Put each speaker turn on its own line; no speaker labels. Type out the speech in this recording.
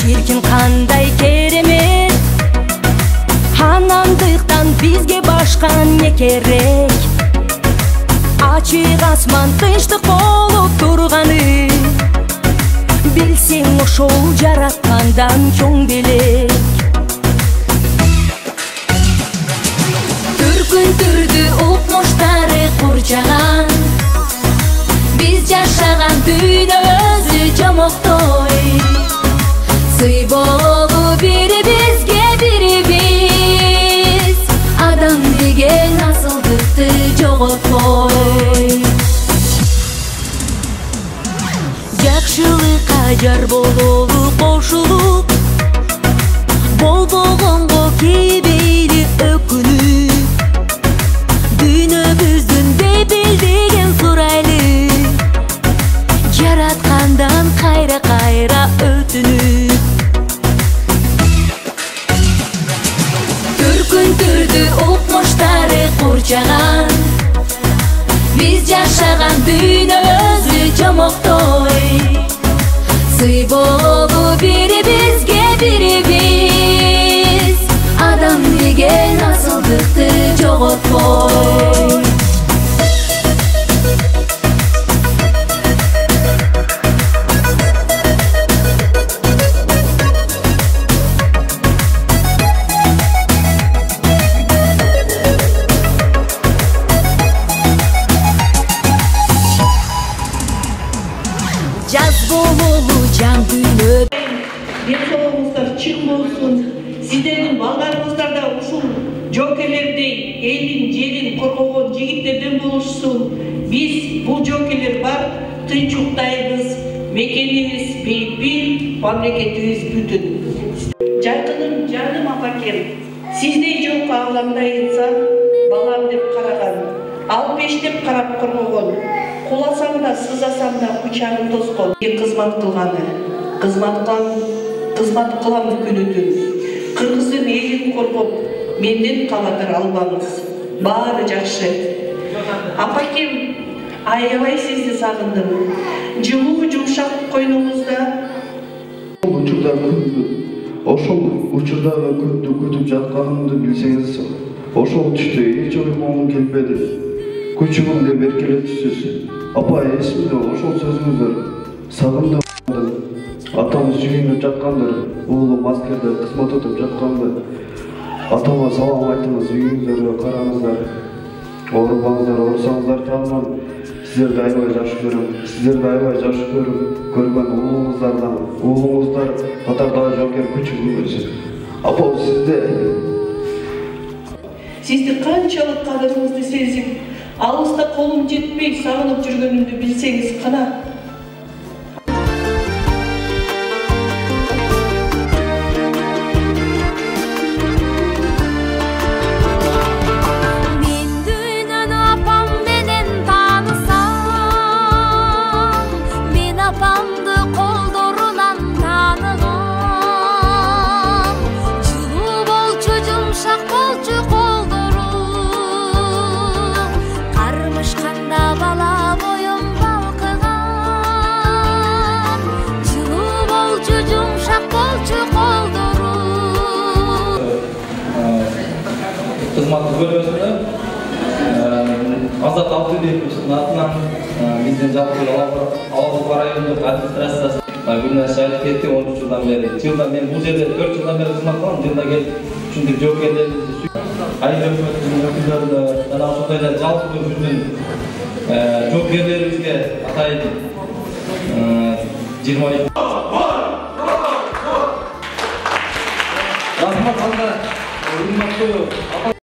Çirkin kандай keremet, hanamdıktan bizge başkan ne gerek? Açık asman tınçlık bolup turganı, bilsең ошол жараткандан чоң белек. Түркүн түрдү укмуштары курчаган, биз жашаган дүйнө өзү жомоктой. Сый болуп бири-бизге бири-биз, адам деген асылдыкты жоготпой. Жакшылыкка жар бололу кошулуп, болбогонго кейбейли өкүнүп, дүйнөбүздүн бейбилдигин сурайлы, жараткандан кайра-кайра өтүнүп. Түркүн түрдү укмуштары курчаган, биз жашаган дүйнө өзү жомоктой. Сый болуп бири-бизге бири-биз, адам деген асылдыкты жоготпой. Жаз бололу жан дүйнө.
Денсаулыгыңыздар чың болсун. Сиздердин балдарыңыздар да ушул жокерлердей элин, жерин коргогон жигиттерден болушсун. Биз бул жокерлер бар, тынчтайбыз, мекенибиз бейбил, мамлекетибиз бүтүн. Жакыным, жаным апакем, сиздей жокко ааламда инсан балам деп караган, алпештеп карап коргогон. Куласам да, сызасам да кучагым тоскон. Кызмат кылганы, кызмат кылам күнү-түн. Кыргыздын элин коргоп, менден кабатыр албаңыз. Баары жакшы. Апакем, аябай сизди сагындым. Жылуу жумшак койнуңузда.
Ошол учурдагы күндү күтүп жатканымды билсеңиз, ошол түштө эч ойгоңум келбеди. Күчүңүм деп эркелетипсиз. Апа, эсимде ошол сөзүңүздөр. Сагындым. Атамыз үйүнө жаткандыр, уулум аскерде кызмат өтүп жатканды. Атама салам айтыңыз, үйүңүздөргө караңыздар. Оорубаңыздар, оорусаңыздар жагынан сиздерди аябай жакшы көрөм. Сиздерди аябай жакшы көргөн уулуңуздардан, уулуңуздар катардагы жоокер күчүңүз. Апа,
сизди канчалык кадырыңызды сезип, алыста колум жетпей сагынып жүргөнүмдү билсеңиз кана.
Мен дүйнөнү апам менен таанысам, мен апамды колдорунан тааныгам. Жылуу болчу, жумшак болчу колдорум, кармышканда бала боюм балкыган. Жылуу болчу, жумшак болчу колдорум.
Кызматтык бөлмөсүндө Азат Абдыбековичтин атынан биздин жалпы Алабуга райондук администрациясы Гүлназ айтып кетти, 13 жылдан бери. Жылда мен бул жерде 4 жылдан бери кызмат кылам. Жылда келип ушундай жоокерлерибизди айыл өкмөтүнүн өкүлдөрүнө жана ошондой эле жалпы жүргөн жоокерлерибизге атайын 20 Рахмат,